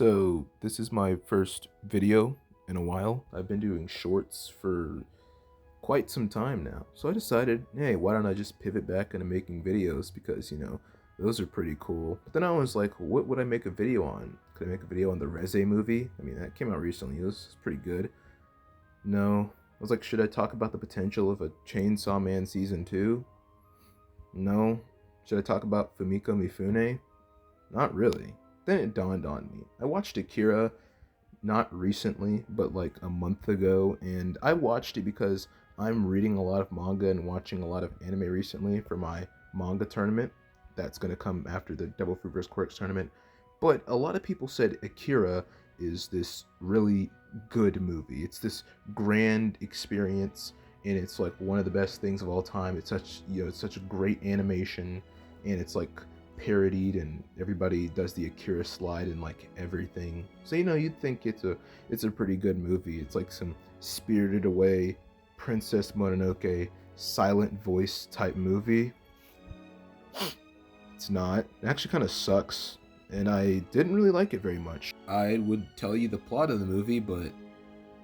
So this is my first video in a while. I've been doing shorts for quite some time now. So I decided, hey, why don't I just pivot back into making videos because, those are pretty cool. But then I was like, what would I make a video on? Could I make a video on the Reze movie? I mean, that came out recently. It was pretty good. No. I was like, should I talk about the potential of a Chainsaw Man season 2? No. Should I talk about Fumiko Mifune? Not really. Then it dawned on me. I watched Akira not recently, but like a month ago, and I watched it because I'm reading a lot of manga and watching a lot of anime recently for my manga tournament. That's going to come after the Devil Fruit vs. Quirks tournament. But a lot of people said Akira is this really good movie. It's this grand experience, and it's like one of the best things of all time. It's such a great animation, and it's like parodied, and everybody does the Akira slide and like everything. So you'd think it's a pretty good movie. It's like some Spirited Away, Princess Mononoke, silent voice type movie. It's not. It actually kind of sucks, and I didn't really like it very much. I would tell you the plot of the movie, but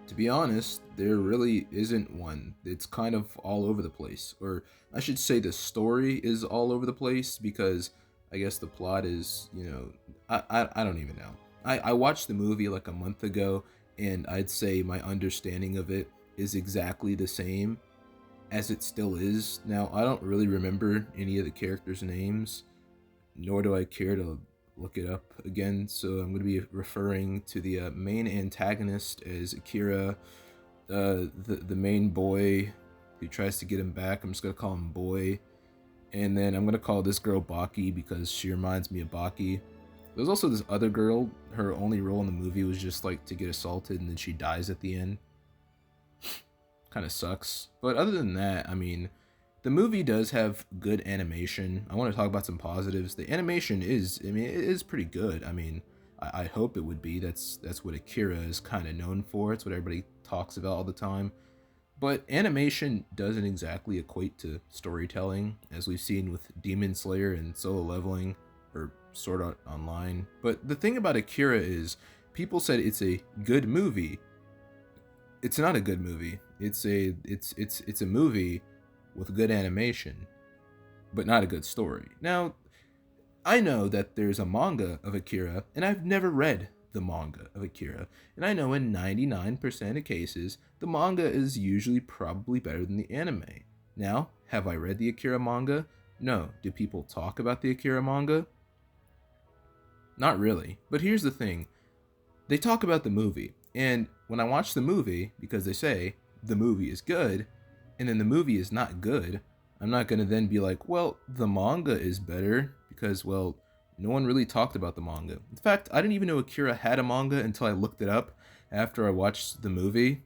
to be honest, there really isn't one. It's kind of all over the place. Or I should say the story is all over the place because I guess the plot is, I don't even know. I watched the movie like a month ago, and I'd say my understanding of it is exactly the same as it still is. Now, I don't really remember any of the characters' names, nor do I care to look it up again, so I'm going to be referring to the main antagonist as Akira, the main boy who tries to get him back. I'm just going to call him Boy. And then I'm going to call this girl Baki because she reminds me of Baki. There's also this other girl. Her only role in the movie was just like to get assaulted and then she dies at the end. Kind of sucks. But other than that, I mean, the movie does have good animation. I want to talk about some positives. The animation it is pretty good. I mean, I hope it would be. That's what Akira is kind of known for. It's what everybody talks about all the time. But animation doesn't exactly equate to storytelling, as we've seen with Demon Slayer and Solo Leveling, or Sword Art Online. But the thing about Akira is, people said it's a good movie. It's not a good movie. It's a movie with good animation, but not a good story. Now, I know that there's a manga of Akira, and I've never read the manga of Akira, and I know in 99% of cases, the manga is usually probably better than the anime. Now, have I read the Akira manga? No. Do people talk about the Akira manga? Not really. But here's the thing. They talk about the movie, and when I watch the movie, because they say the movie is good, and then the movie is not good, I'm not going to then be like, well, the manga is better, because, well, no one really talked about the manga. In fact, I didn't even know Akira had a manga until I looked it up after I watched the movie,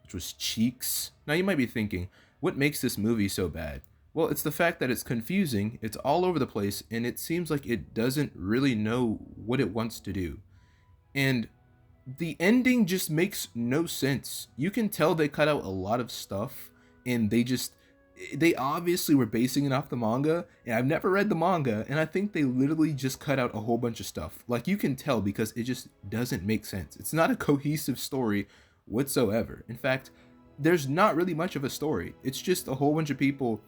which was Cheeks. Now you might be thinking, what makes this movie so bad? Well, it's the fact that it's confusing, it's all over the place, and it seems like it doesn't really know what it wants to do. And the ending just makes no sense. You can tell they cut out a lot of stuff, and they obviously were basing it off the manga, and I've never read the manga, and I think they literally just cut out a whole bunch of stuff. Like, you can tell because it just doesn't make sense. It's not a cohesive story whatsoever. In fact, there's not really much of a story. It's just a whole bunch of people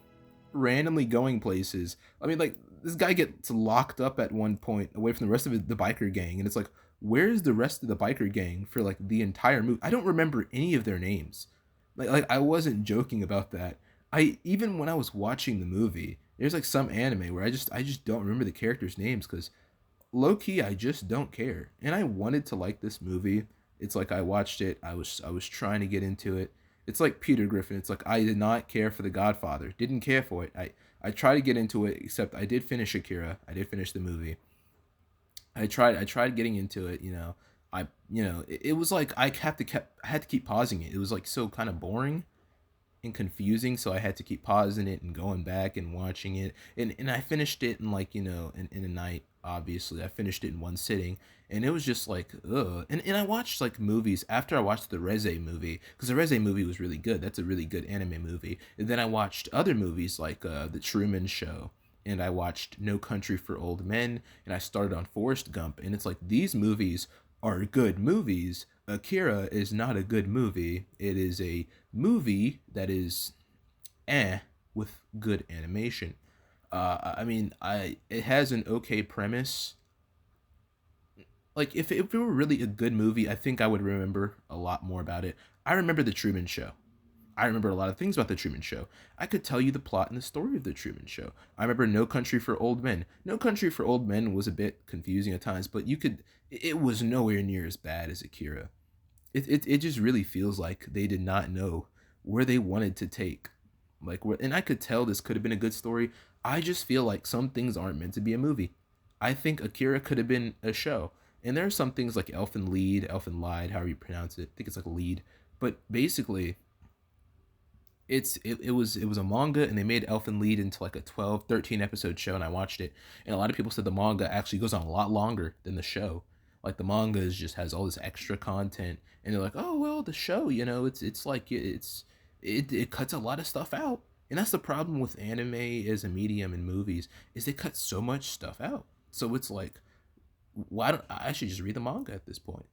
randomly going places. I mean, like, this guy gets locked up at one point away from the rest of the biker gang, and it's like, where's the rest of the biker gang for like the entire movie? I don't remember any of their names. Like I wasn't joking about that. Even when I was watching the movie, there's like some anime where I just don't remember the characters' names because low key I just don't care. And I wanted to like this movie. It's like I watched it. I was trying to get into it. It's like Peter Griffin. It's like I did not care for The Godfather. Didn't care for it. I tried to get into it, except I did finish Akira. I did finish the movie. I tried getting into it, it was like I had to keep pausing it. It was like so kind of boring and confusing, so I had to keep pausing it and going back and watching it. And I finished it in like, in a night, obviously. I finished it in one sitting, and it was just like, ugh. And I watched like movies after I watched the Reze movie, because the Reze movie was really good. That's a really good anime movie. And then I watched other movies like The Truman Show, and I watched No Country for Old Men, and I started on Forrest Gump, and it's like these movies are good movies. Akira is not a good movie. It is a movie that is with good animation. I mean, I it has an okay premise. Like if it were really a good movie, I think I would remember a lot more about it. I remember the Truman Show. I remember a lot of things about the Truman Show. I could tell you the plot and the story of the Truman Show. I remember No Country for Old Men. No Country for Old Men was a bit confusing at times, but it was nowhere near as bad as Akira. It just really feels like they did not know where they wanted to take, like where, and I could tell this could have been a good story. I just feel like some things aren't meant to be a movie. I think Akira could have been a show, and there are some things like Elfen Lied, however you pronounce it. I think it's like lead, but basically it was a manga, and they made Elfen Lied into like a 12, 13 episode show, and I watched it, and a lot of people said the manga actually goes on a lot longer than the show. Like the manga just has all this extra content, and they're like, oh well, the show, it's like it cuts a lot of stuff out. And that's the problem with anime as a medium and movies, is they cut so much stuff out. So it's like, why don't I should just read the manga at this point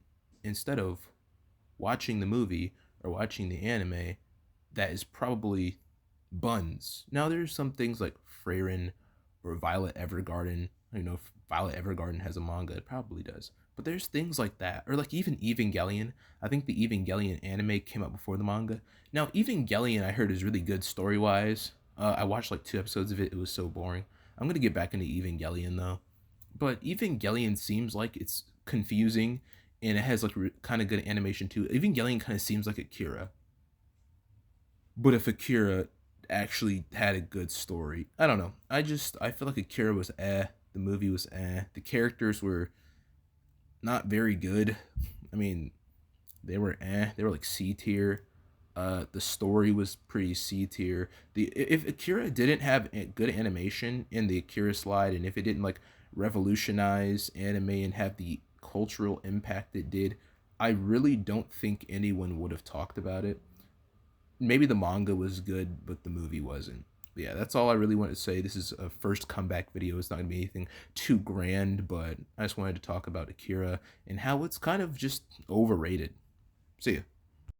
instead of watching the movie or watching the anime that is probably buns. Now there's some things like Freyrin or Violet Evergarden. I don't know if Violet Evergarden has a manga. It probably does. But there's things like that. Or like even Evangelion. I think the Evangelion anime came out before the manga. Now Evangelion I heard is really good story wise. I watched like 2 episodes of it. It was so boring. I'm gonna get back into Evangelion though. But Evangelion seems like it's confusing, and it has like kind of good animation too. Evangelion kind of seems like Akira, but if Akira actually had a good story, I don't know. I feel like Akira was the movie was the characters were not very good. I mean, they were like C tier. The story was pretty C tier. The If Akira didn't have good animation in the Akira slide, and if it didn't like revolutionize anime and have the cultural impact it did, I really don't think anyone would have talked about it. Maybe the manga was good, but the movie wasn't. But yeah, that's all I really want to say. This is a first comeback video. It's not gonna be anything too grand, but I just wanted to talk about Akira and how it's kind of just overrated. See ya.